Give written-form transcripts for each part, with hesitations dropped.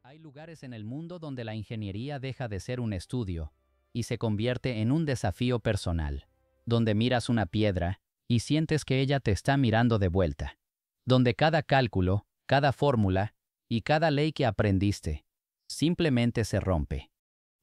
Hay lugares en el mundo donde la ingeniería deja de ser un estudio y se convierte en un desafío personal, donde miras una piedra y sientes que ella te está mirando de vuelta, donde cada cálculo, cada fórmula y cada ley que aprendiste simplemente se rompe.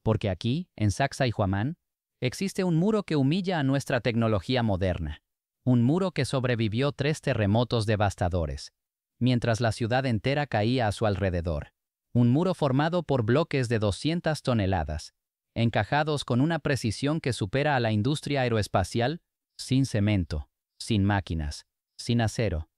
Porque aquí, en Sacsayhuamán, existe un muro que humilla a nuestra tecnología moderna, un muro que sobrevivió 3 terremotos devastadores, mientras la ciudad entera caía a su alrededor. Un muro formado por bloques de 200 toneladas, encajados con una precisión que supera a la industria aeroespacial, sin cemento, sin máquinas, sin acero.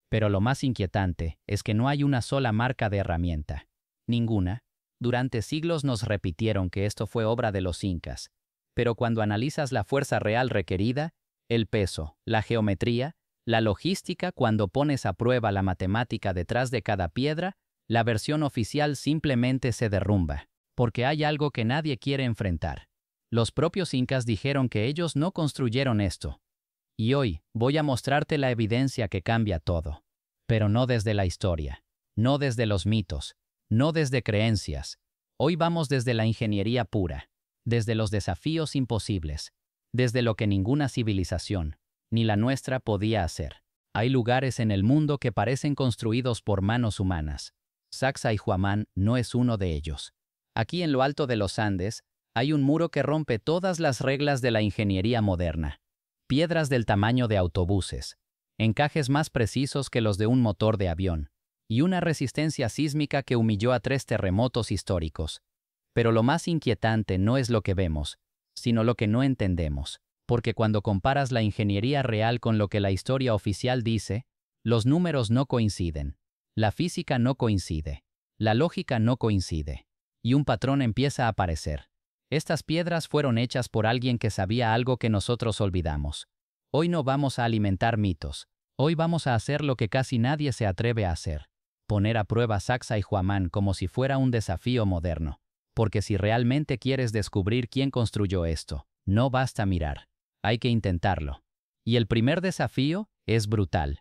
Pero lo más inquietante es que no hay una sola marca de herramienta. Ninguna. Durante siglos nos repitieron que esto fue obra de los incas. Pero cuando analizas la fuerza real requerida, el peso, la geometría, la logística, cuando pones a prueba la matemática detrás de cada piedra, la versión oficial simplemente se derrumba, porque hay algo que nadie quiere enfrentar. Los propios incas dijeron que ellos no construyeron esto. Y hoy voy a mostrarte la evidencia que cambia todo. Pero no desde la historia, no desde los mitos, no desde creencias. Hoy vamos desde la ingeniería pura, desde los desafíos imposibles, desde lo que ninguna civilización, ni la nuestra, podía hacer. Hay lugares en el mundo que parecen construidos por manos humanas. Sacsayhuamán no es uno de ellos. Aquí en lo alto de los Andes, hay un muro que rompe todas las reglas de la ingeniería moderna. Piedras del tamaño de autobuses, encajes más precisos que los de un motor de avión, y una resistencia sísmica que humilló a 3 terremotos históricos. Pero lo más inquietante no es lo que vemos, sino lo que no entendemos, porque cuando comparas la ingeniería real con lo que la historia oficial dice, los números no coinciden. La física no coincide, la lógica no coincide, y un patrón empieza a aparecer. Estas piedras fueron hechas por alguien que sabía algo que nosotros olvidamos. Hoy no vamos a alimentar mitos, hoy vamos a hacer lo que casi nadie se atreve a hacer, poner a prueba Sacsayhuamán como si fuera un desafío moderno, porque si realmente quieres descubrir quién construyó esto, no basta mirar, hay que intentarlo. Y el primer desafío es brutal.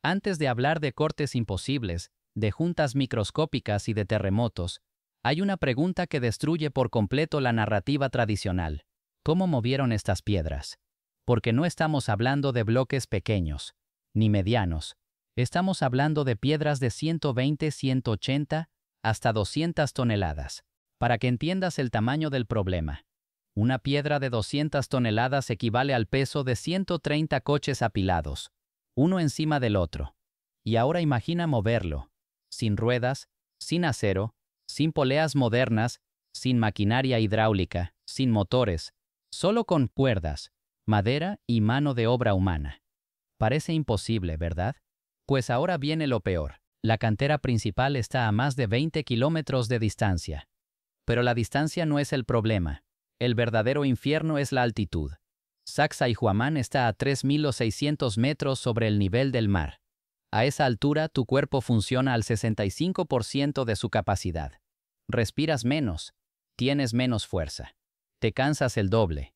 Antes de hablar de cortes imposibles, de juntas microscópicas y de terremotos, hay una pregunta que destruye por completo la narrativa tradicional. ¿Cómo movieron estas piedras? Porque no estamos hablando de bloques pequeños, ni medianos. Estamos hablando de piedras de 120, 180, hasta 200 toneladas. Para que entiendas el tamaño del problema. Una piedra de 200 toneladas equivale al peso de 130 coches apilados, uno encima del otro. Y ahora imagina moverlo, sin ruedas, sin acero, sin poleas modernas, sin maquinaria hidráulica, sin motores, solo con cuerdas, madera y mano de obra humana. Parece imposible, ¿verdad? Pues ahora viene lo peor. La cantera principal está a más de 20 kilómetros de distancia. Pero la distancia no es el problema. El verdadero infierno es la altitud. Sacsayhuamán está a 3.600 metros sobre el nivel del mar. A esa altura tu cuerpo funciona al 65% de su capacidad. Respiras menos, tienes menos fuerza, te cansas el doble.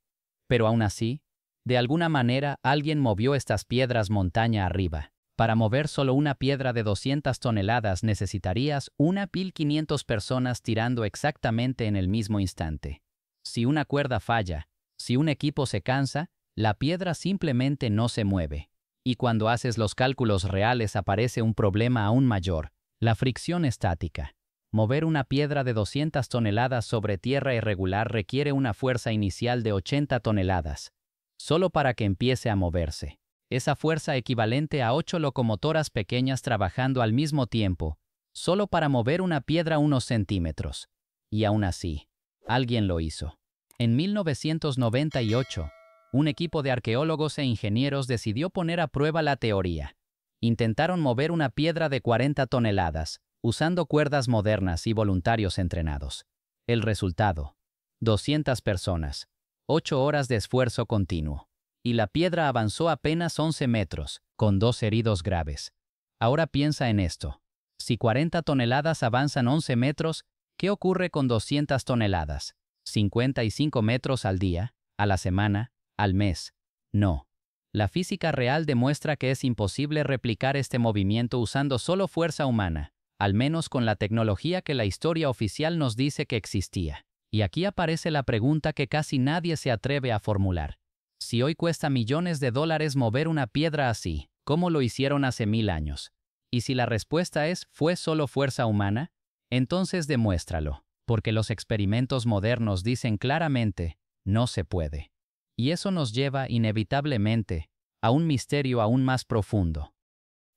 Pero aún así, de alguna manera alguien movió estas piedras montaña arriba. Para mover solo una piedra de 200 toneladas necesitarías 1.500 personas tirando exactamente en el mismo instante. Si una cuerda falla, si un equipo se cansa, la piedra simplemente no se mueve. Y cuando haces los cálculos reales aparece un problema aún mayor, la fricción estática. Mover una piedra de 200 toneladas sobre tierra irregular requiere una fuerza inicial de 80 toneladas, solo para que empiece a moverse. Esa fuerza equivalente a 8 locomotoras pequeñas trabajando al mismo tiempo, solo para mover una piedra unos centímetros. Y aún así, alguien lo hizo. En 1998, un equipo de arqueólogos e ingenieros decidió poner a prueba la teoría. Intentaron mover una piedra de 40 toneladas, usando cuerdas modernas y voluntarios entrenados. El resultado: 200 personas, 8 horas de esfuerzo continuo. Y la piedra avanzó apenas 11 metros, con 2 heridos graves. Ahora piensa en esto. Si 40 toneladas avanzan 11 metros, ¿qué ocurre con 200 toneladas? 55 metros al día, a la semana, al mes. No. La física real demuestra que es imposible replicar este movimiento usando solo fuerza humana. al menos con la tecnología que la historia oficial nos dice que existía. Y aquí aparece la pregunta que casi nadie se atreve a formular. Si hoy cuesta millones de dólares mover una piedra así, ¿cómo lo hicieron hace 1000 años? Y si la respuesta es ¿fue solo fuerza humana? Entonces demuéstralo, porque los experimentos modernos dicen claramente, no se puede. Y eso nos lleva inevitablemente a un misterio aún más profundo.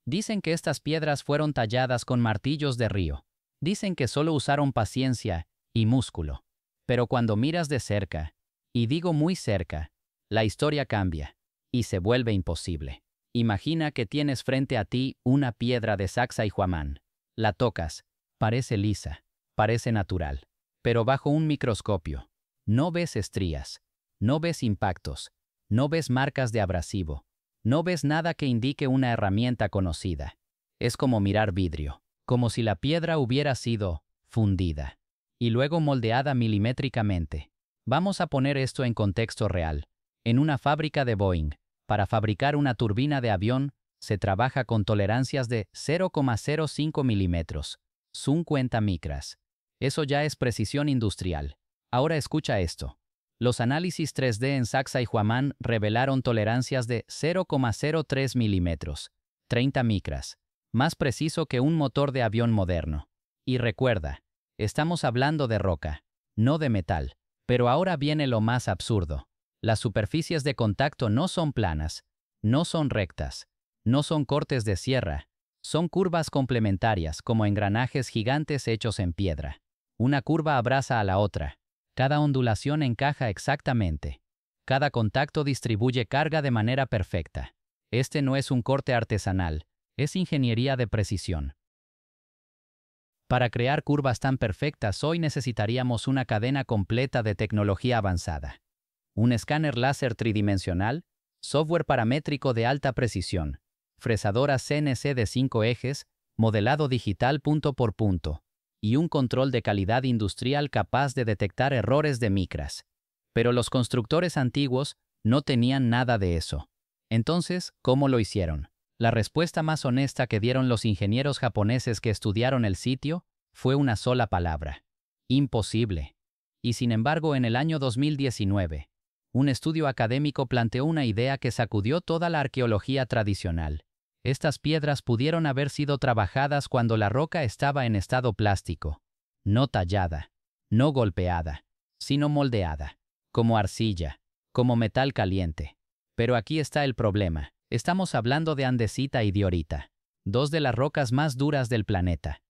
Dicen que estas piedras fueron talladas con martillos de río. Dicen que solo usaron paciencia y músculo. Pero cuando miras de cerca, y digo muy cerca, la historia cambia y se vuelve imposible. Imagina que tienes frente a ti una piedra de Sacsayhuamán. La tocas, parece lisa, parece natural, pero bajo un microscopio, no ves estrías, no ves impactos, no ves marcas de abrasivo, no ves nada que indique una herramienta conocida. Es como mirar vidrio, como si la piedra hubiera sido fundida y luego moldeada milimétricamente. Vamos a poner esto en contexto real. En una fábrica de Boeing, para fabricar una turbina de avión, se trabaja con tolerancias de 0,05 milímetros, 50 micras. Eso ya es precisión industrial. Ahora escucha esto. Los análisis 3D en Sacsayhuamán revelaron tolerancias de 0,03 milímetros, 30 micras, más preciso que un motor de avión moderno. Y recuerda, estamos hablando de roca, no de metal. Pero ahora viene lo más absurdo. Las superficies de contacto no son planas, no son rectas, no son cortes de sierra, son curvas complementarias como engranajes gigantes hechos en piedra. Una curva abraza a la otra. Cada ondulación encaja exactamente. Cada contacto distribuye carga de manera perfecta. Este no es un corte artesanal, es ingeniería de precisión. Para crear curvas tan perfectas hoy necesitaríamos una cadena completa de tecnología avanzada. Un escáner láser tridimensional, software paramétrico de alta precisión, fresadora CNC de 5 ejes, modelado digital punto por punto, y un control de calidad industrial capaz de detectar errores de micras. Pero los constructores antiguos no tenían nada de eso. Entonces, ¿cómo lo hicieron? La respuesta más honesta que dieron los ingenieros japoneses que estudiaron el sitio fue una sola palabra: imposible. Y sin embargo, en el año 2019, un estudio académico planteó una idea que sacudió toda la arqueología tradicional. Estas piedras pudieron haber sido trabajadas cuando la roca estaba en estado plástico, no tallada, no golpeada, sino moldeada, como arcilla, como metal caliente. Pero aquí está el problema. Estamos hablando de andesita y diorita, dos de las rocas más duras del planeta.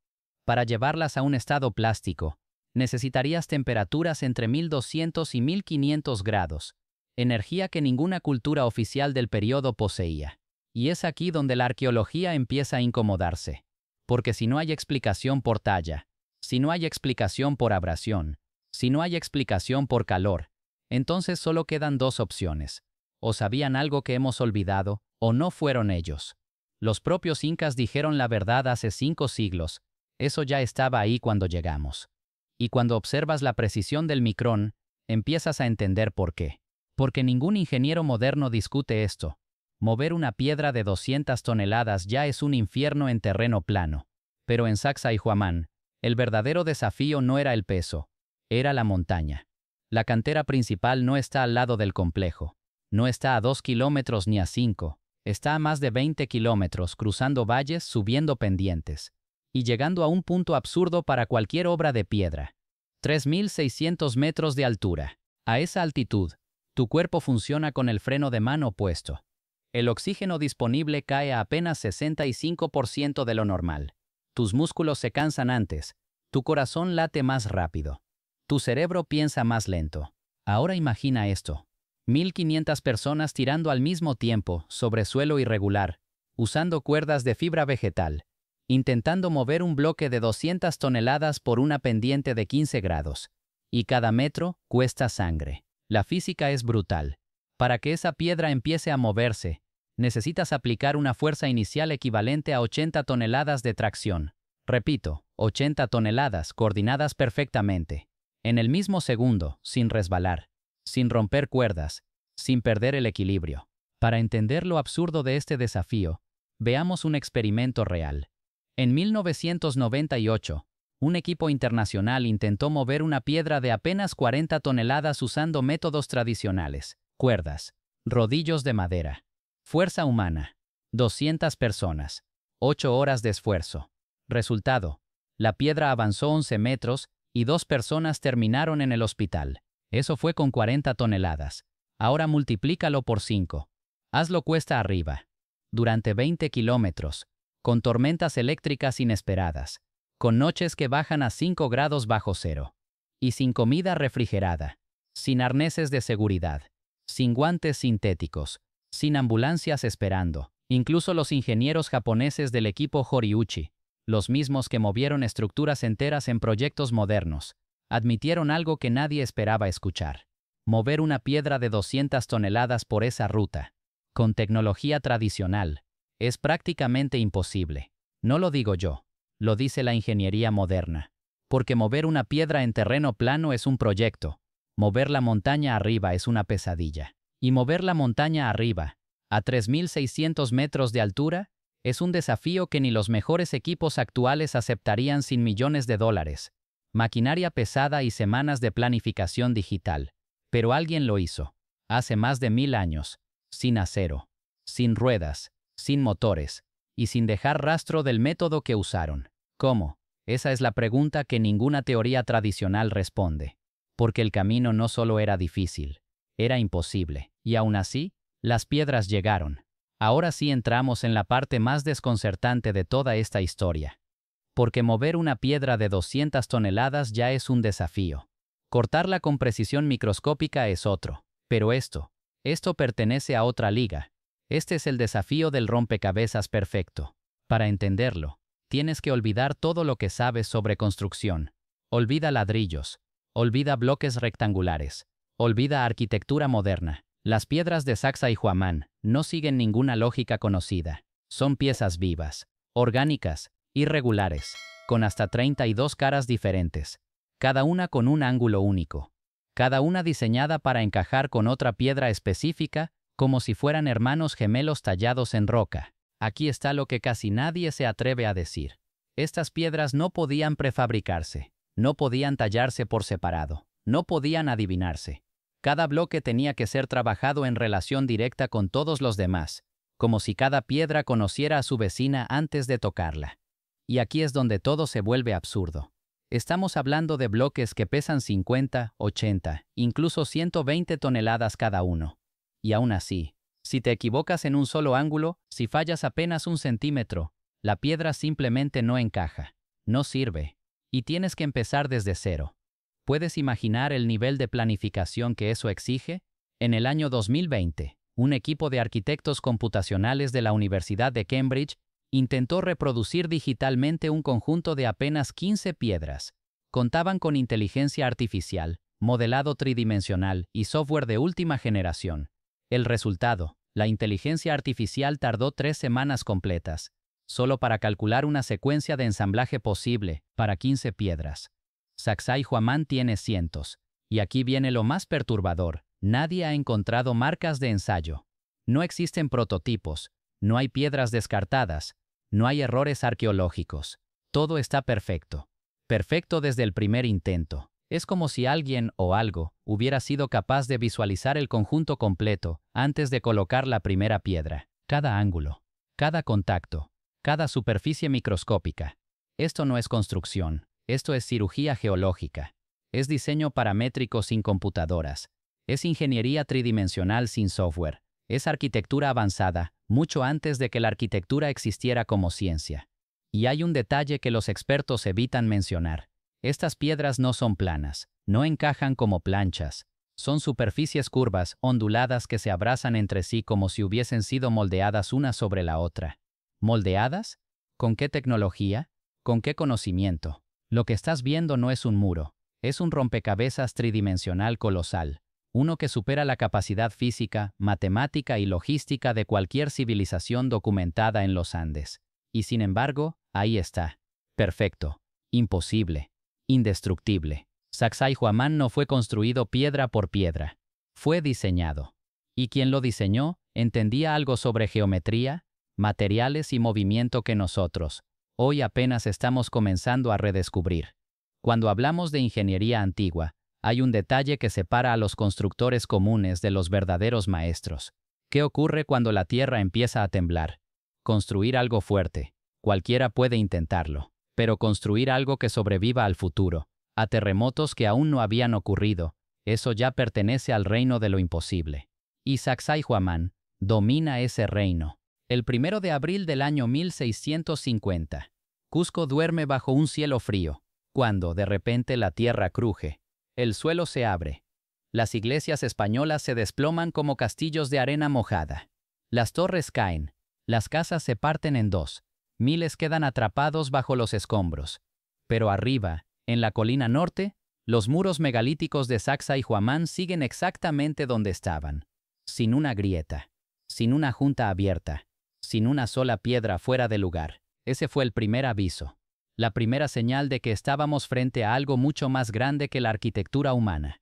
Para llevarlas a un estado plástico, necesitarías temperaturas entre 1200 y 1500 grados, energía que ninguna cultura oficial del periodo poseía. Y es aquí donde la arqueología empieza a incomodarse. Porque si no hay explicación por talla, si no hay explicación por abrasión, si no hay explicación por calor, entonces solo quedan dos opciones. O sabían algo que hemos olvidado, o no fueron ellos. Los propios incas dijeron la verdad hace 5 siglos. Eso ya estaba ahí cuando llegamos. Y cuando observas la precisión del micrón, empiezas a entender por qué. Porque ningún ingeniero moderno discute esto. Mover una piedra de 200 toneladas ya es un infierno en terreno plano. Pero en Sacsayhuamán, el verdadero desafío no era el peso, era la montaña. La cantera principal no está al lado del complejo. No está a 2 kilómetros ni a 5, está a más de 20 kilómetros cruzando valles, subiendo pendientes y llegando a un punto absurdo para cualquier obra de piedra. 3.600 metros de altura. A esa altitud, tu cuerpo funciona con el freno de mano puesto. El oxígeno disponible cae a apenas 65% de lo normal. Tus músculos se cansan antes, tu corazón late más rápido, tu cerebro piensa más lento. Ahora imagina esto. 1500 personas tirando al mismo tiempo sobre suelo irregular, usando cuerdas de fibra vegetal, intentando mover un bloque de 200 toneladas por una pendiente de 15 grados. Y cada metro cuesta sangre. La física es brutal. Para que esa piedra empiece a moverse, necesitas aplicar una fuerza inicial equivalente a 80 toneladas de tracción. Repito, 80 toneladas coordinadas perfectamente. En el mismo segundo, sin resbalar, sin romper cuerdas, sin perder el equilibrio. Para entender lo absurdo de este desafío, veamos un experimento real. En 1998, un equipo internacional intentó mover una piedra de apenas 40 toneladas usando métodos tradicionales: cuerdas, rodillos de madera, fuerza humana, 200 personas, 8 horas de esfuerzo. Resultado: la piedra avanzó 11 metros y 2 personas terminaron en el hospital. Eso fue con 40 toneladas. Ahora multiplícalo por 5. Hazlo cuesta arriba. Durante 20 kilómetros, con tormentas eléctricas inesperadas, con noches que bajan a 5 grados bajo cero, y sin comida refrigerada, sin arneses de seguridad, sin guantes sintéticos, sin ambulancias esperando. Incluso los ingenieros japoneses del equipo Horiuchi, los mismos que movieron estructuras enteras en proyectos modernos, admitieron algo que nadie esperaba escuchar: mover una piedra de 200 toneladas por esa ruta, con tecnología tradicional, es prácticamente imposible. No lo digo yo, lo dice la ingeniería moderna. Porque mover una piedra en terreno plano es un proyecto, mover la montaña arriba es una pesadilla. Y mover la montaña arriba, a 3.600 metros de altura, es un desafío que ni los mejores equipos actuales aceptarían sin millones de dólares, maquinaria pesada y semanas de planificación digital. Pero alguien lo hizo, hace más de 1000 años, sin acero, sin ruedas, sin motores, y sin dejar rastro del método que usaron. ¿Cómo? Esa es la pregunta que ninguna teoría tradicional responde. Porque el camino no solo era difícil, era imposible. Y aún así, las piedras llegaron. Ahora sí entramos en la parte más desconcertante de toda esta historia. Porque mover una piedra de 200 toneladas ya es un desafío. Cortarla con precisión microscópica es otro. Pero esto pertenece a otra liga. Este es el desafío del rompecabezas perfecto. Para entenderlo, tienes que olvidar todo lo que sabes sobre construcción. Olvida ladrillos. Olvida bloques rectangulares. Olvida arquitectura moderna. Las piedras de Sacsayhuamán no siguen ninguna lógica conocida. Son piezas vivas, orgánicas, irregulares, con hasta 32 caras diferentes, cada una con un ángulo único, cada una diseñada para encajar con otra piedra específica, como si fueran hermanos gemelos tallados en roca. Aquí está lo que casi nadie se atreve a decir. Estas piedras no podían prefabricarse, no podían tallarse por separado, no podían adivinarse. Cada bloque tenía que ser trabajado en relación directa con todos los demás, como si cada piedra conociera a su vecina antes de tocarla. Y aquí es donde todo se vuelve absurdo. Estamos hablando de bloques que pesan 50, 80, incluso 120 toneladas cada uno. Y aún así, si te equivocas en un solo ángulo, si fallas apenas 1 centímetro, la piedra simplemente no encaja, no sirve, y tienes que empezar desde cero. ¿Puedes imaginar el nivel de planificación que eso exige? En el año 2020, un equipo de arquitectos computacionales de la Universidad de Cambridge intentó reproducir digitalmente un conjunto de apenas 15 piedras. Contaban con inteligencia artificial, modelado tridimensional y software de última generación. El resultado: la inteligencia artificial tardó 3 semanas completas, solo para calcular una secuencia de ensamblaje posible para 15 piedras. Sacsayhuamán tiene cientos. Y aquí viene lo más perturbador: nadie ha encontrado marcas de ensayo. No existen prototipos, no hay piedras descartadas, no hay errores arqueológicos. Todo está perfecto. Perfecto desde el primer intento. Es como si alguien o algo hubiera sido capaz de visualizar el conjunto completo antes de colocar la primera piedra. Cada ángulo, cada contacto, cada superficie microscópica. Esto no es construcción. Esto es cirugía geológica. Es diseño paramétrico sin computadoras. Es ingeniería tridimensional sin software. Es arquitectura avanzada, mucho antes de que la arquitectura existiera como ciencia. Y hay un detalle que los expertos evitan mencionar. Estas piedras no son planas, no encajan como planchas. Son superficies curvas, onduladas que se abrazan entre sí como si hubiesen sido moldeadas una sobre la otra. ¿Moldeadas? ¿Con qué tecnología? ¿Con qué conocimiento? Lo que estás viendo no es un muro, es un rompecabezas tridimensional colosal, uno que supera la capacidad física, matemática y logística de cualquier civilización documentada en los Andes. Y sin embargo, ahí está. Perfecto. Imposible. Indestructible. Sacsayhuamán no fue construido piedra por piedra. Fue diseñado. Y quien lo diseñó, entendía algo sobre geometría, materiales y movimiento que nosotros, Hoy apenas estamos comenzando a redescubrir. Cuando hablamos de ingeniería antigua, hay un detalle que separa a los constructores comunes de los verdaderos maestros. ¿Qué ocurre cuando la tierra empieza a temblar? Construir algo fuerte. Cualquiera puede intentarlo. Pero construir algo que sobreviva al futuro, a terremotos que aún no habían ocurrido, eso ya pertenece al reino de lo imposible. Y Sacsayhuamán domina ese reino. El 1 de abril del año 1650, Cusco duerme bajo un cielo frío, cuando de repente la tierra cruje. El suelo se abre. Las iglesias españolas se desploman como castillos de arena mojada. Las torres caen. Las casas se parten en dos. Miles quedan atrapados bajo los escombros. Pero arriba, en la colina norte, los muros megalíticos de Sacsayhuamán siguen exactamente donde estaban. Sin una grieta. Sin una junta abierta. Sin una sola piedra fuera de lugar. Ese fue el primer aviso. La primera señal de que estábamos frente a algo mucho más grande que la arquitectura humana.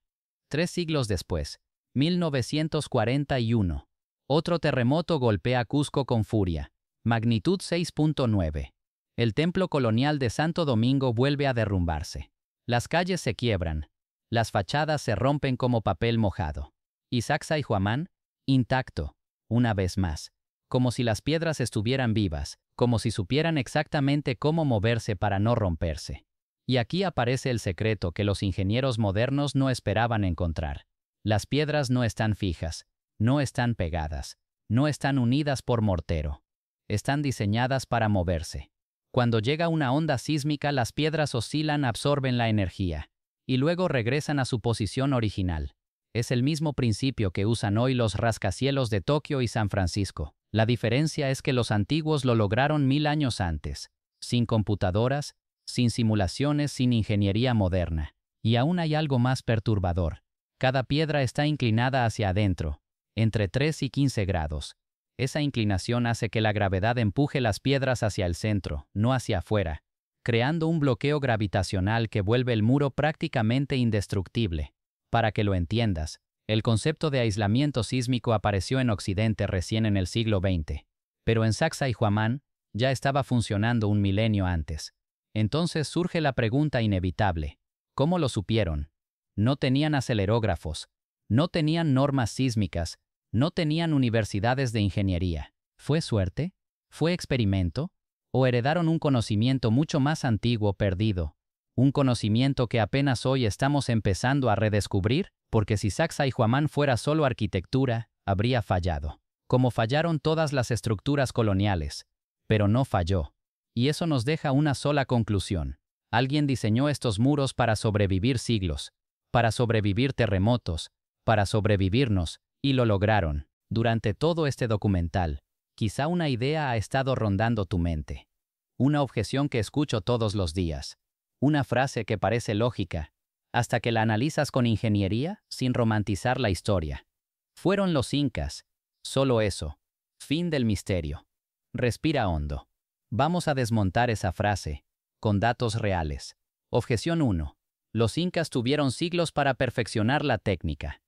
3 siglos después, 1941, otro terremoto golpea Cusco con furia, magnitud 6.9. El templo colonial de Santo Domingo vuelve a derrumbarse. Las calles se quiebran, las fachadas se rompen como papel mojado. Y Sacsayhuamán, intacto, una vez más, como si las piedras estuvieran vivas, como si supieran exactamente cómo moverse para no romperse. Y aquí aparece el secreto que los ingenieros modernos no esperaban encontrar. Las piedras no están fijas, no están pegadas, no están unidas por mortero. Están diseñadas para moverse. Cuando llega una onda sísmica, las piedras oscilan, absorben la energía, y luego regresan a su posición original. Es el mismo principio que usan hoy los rascacielos de Tokio y San Francisco. La diferencia es que los antiguos lo lograron 1000 años antes, sin computadoras, sin simulaciones, sin ingeniería moderna. Y aún hay algo más perturbador. Cada piedra está inclinada hacia adentro, entre 3 y 15 grados. Esa inclinación hace que la gravedad empuje las piedras hacia el centro, no hacia afuera, creando un bloqueo gravitacional que vuelve el muro prácticamente indestructible. Para que lo entiendas, el concepto de aislamiento sísmico apareció en Occidente recién en el siglo XX, pero en Sacsayhuamán ya estaba funcionando un milenio antes. Entonces surge la pregunta inevitable: ¿cómo lo supieron? No tenían acelerógrafos, no tenían normas sísmicas, no tenían universidades de ingeniería. ¿Fue suerte? ¿Fue experimento? ¿O heredaron un conocimiento mucho más antiguo perdido? Un conocimiento que apenas hoy estamos empezando a redescubrir, porque si Sacsayhuamán fuera solo arquitectura, habría fallado. Como fallaron todas las estructuras coloniales. Pero no falló. Y eso nos deja una sola conclusión. Alguien diseñó estos muros para sobrevivir siglos, para sobrevivir terremotos, para sobrevivirnos, y lo lograron. Durante todo este documental, quizá una idea ha estado rondando tu mente. Una objeción que escucho todos los días. Una frase que parece lógica, hasta que la analizas con ingeniería sin romantizar la historia. Fueron los incas. Solo eso. Fin del misterio. Respira hondo. Vamos a desmontar esa frase, con datos reales. Objeción 1. Los incas tuvieron siglos para perfeccionar la técnica.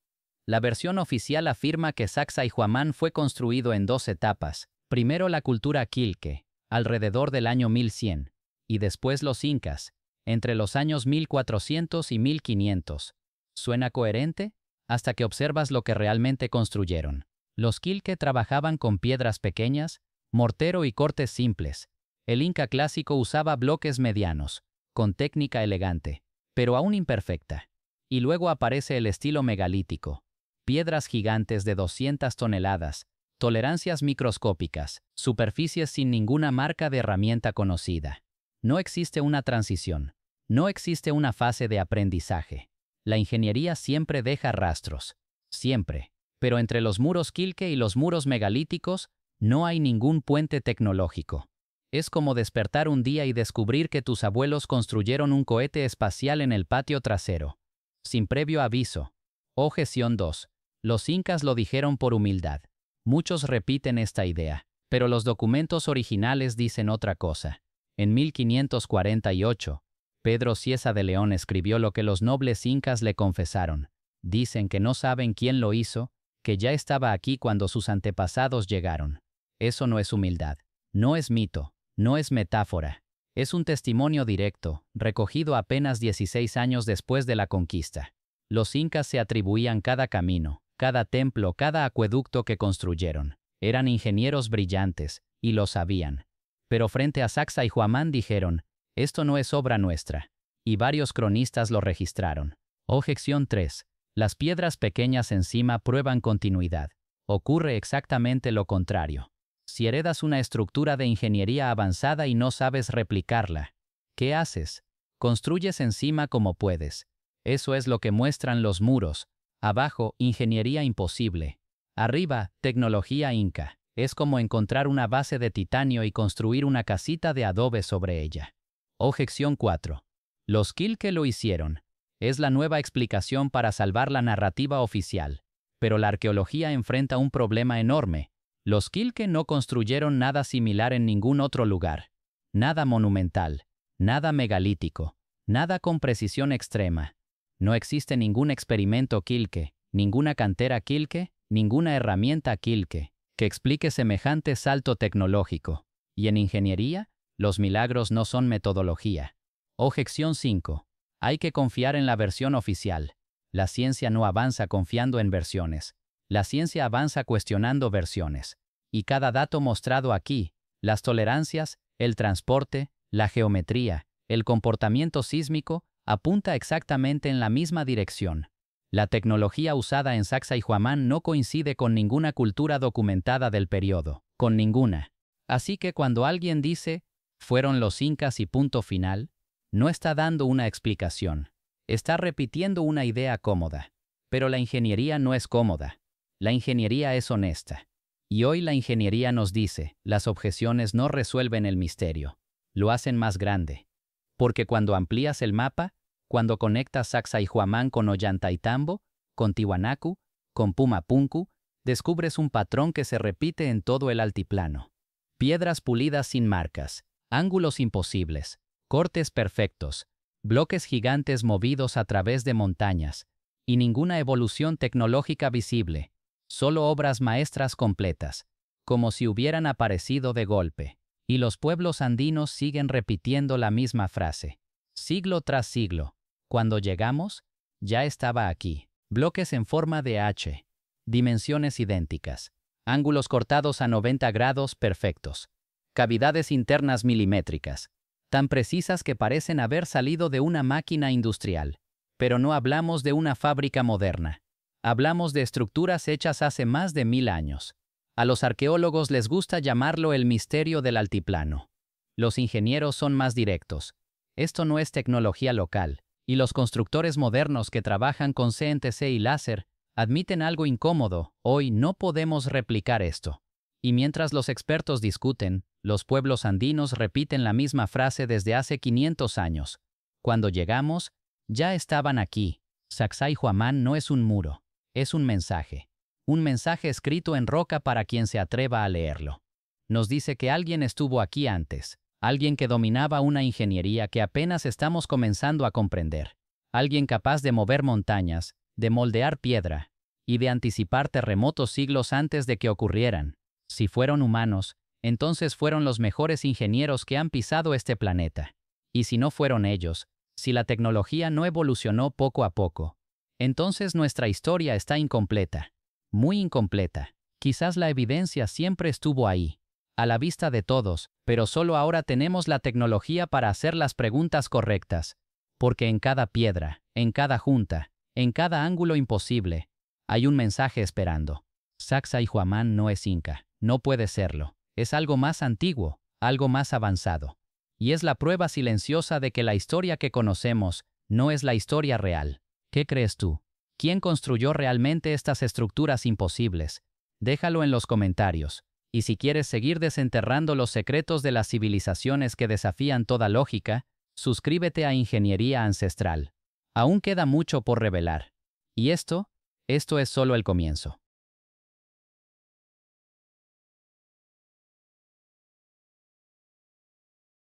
La versión oficial afirma que Sacsayhuamán fue construido en 2 etapas. Primero la cultura quilque, alrededor del año 1100, y después los incas, entre los años 1400 y 1500. ¿Suena coherente? Hasta que observas lo que realmente construyeron. Los quilque trabajaban con piedras pequeñas, mortero y cortes simples. El inca clásico usaba bloques medianos, con técnica elegante, pero aún imperfecta. Y luego aparece el estilo megalítico. Piedras gigantes de 200 toneladas, tolerancias microscópicas, superficies sin ninguna marca de herramienta conocida. No existe una transición. No existe una fase de aprendizaje. La ingeniería siempre deja rastros. Siempre. Pero entre los muros quilque y los muros megalíticos, no hay ningún puente tecnológico. Es como despertar un día y descubrir que tus abuelos construyeron un cohete espacial en el patio trasero, sin previo aviso. Objeción 2. Los incas lo dijeron por humildad. Muchos repiten esta idea, pero los documentos originales dicen otra cosa. En 1548, Pedro Cieza de León escribió lo que los nobles incas le confesaron. Dicen que no saben quién lo hizo, que ya estaba aquí cuando sus antepasados llegaron. Eso no es humildad, no es mito, no es metáfora. Es un testimonio directo, recogido apenas 16 años después de la conquista. Los incas se atribuían cada camino, cada templo, cada acueducto que construyeron. Eran ingenieros brillantes, y lo sabían. Pero frente a Sacsayhuamán dijeron, esto no es obra nuestra. Y varios cronistas lo registraron. Objeción 3. Las piedras pequeñas encima prueban continuidad. Ocurre exactamente lo contrario. Si heredas una estructura de ingeniería avanzada y no sabes replicarla, ¿qué haces? Construyes encima como puedes. Eso es lo que muestran los muros. Abajo, ingeniería imposible. Arriba, tecnología inca. Es como encontrar una base de titanio y construir una casita de adobe sobre ella. Objeción 4. Los Quilque lo hicieron. Es la nueva explicación para salvar la narrativa oficial. Pero la arqueología enfrenta un problema enorme. Los Quilque no construyeron nada similar en ningún otro lugar. Nada monumental, nada megalítico, nada con precisión extrema. No existe ningún experimento Quilque, ninguna cantera Quilque, ninguna herramienta Quilque que explique semejante salto tecnológico. Y en ingeniería, los milagros no son metodología. Objeción 5. Hay que confiar en la versión oficial. La ciencia no avanza confiando en versiones. La ciencia avanza cuestionando versiones. Y cada dato mostrado aquí, las tolerancias, el transporte, la geometría, el comportamiento sísmico, apunta exactamente en la misma dirección. La tecnología usada en Sacsayhuamán no coincide con ninguna cultura documentada del periodo, con ninguna. Así que cuando alguien dice, fueron los incas y punto final, no está dando una explicación. Está repitiendo una idea cómoda. Pero la ingeniería no es cómoda. La ingeniería es honesta. Y hoy la ingeniería nos dice, las objeciones no resuelven el misterio. Lo hacen más grande. Porque cuando amplías el mapa, cuando conectas Sacsayhuamán con Ollantaytambo, con Tiwanaku, con Pumapunku, descubres un patrón que se repite en todo el altiplano. Piedras pulidas sin marcas, ángulos imposibles, cortes perfectos, bloques gigantes movidos a través de montañas, y ninguna evolución tecnológica visible, solo obras maestras completas, como si hubieran aparecido de golpe. Y los pueblos andinos siguen repitiendo la misma frase. Siglo tras siglo. Cuando llegamos, ya estaba aquí. Bloques en forma de H. Dimensiones idénticas. Ángulos cortados a 90 grados perfectos. Cavidades internas milimétricas. Tan precisas que parecen haber salido de una máquina industrial. Pero no hablamos de una fábrica moderna. Hablamos de estructuras hechas hace más de 1000 años. A los arqueólogos les gusta llamarlo el misterio del altiplano. Los ingenieros son más directos. Esto no es tecnología local, y los constructores modernos que trabajan con CNTC y láser admiten algo incómodo: hoy no podemos replicar esto. Y mientras los expertos discuten, los pueblos andinos repiten la misma frase desde hace 500 años. Cuando llegamos, ya estaban aquí. Sacsayhuamán no es un muro, es un mensaje. Un mensaje escrito en roca para quien se atreva a leerlo. Nos dice que alguien estuvo aquí antes, alguien que dominaba una ingeniería que apenas estamos comenzando a comprender, alguien capaz de mover montañas, de moldear piedra, y de anticipar terremotos siglos antes de que ocurrieran. Si fueron humanos, entonces fueron los mejores ingenieros que han pisado este planeta. Y si no fueron ellos, si la tecnología no evolucionó poco a poco, entonces nuestra historia está incompleta. Muy incompleta. Quizás la evidencia siempre estuvo ahí, a la vista de todos, pero solo ahora tenemos la tecnología para hacer las preguntas correctas. Porque en cada piedra, en cada junta, en cada ángulo imposible, hay un mensaje esperando. Sacsayhuamán no es inca, no puede serlo. Es algo más antiguo, algo más avanzado. Y es la prueba silenciosa de que la historia que conocemos no es la historia real. ¿Qué crees tú? ¿Quién construyó realmente estas estructuras imposibles? Déjalo en los comentarios. Y si quieres seguir desenterrando los secretos de las civilizaciones que desafían toda lógica, suscríbete a Ingeniería Ancestral. Aún queda mucho por revelar. Y esto es solo el comienzo.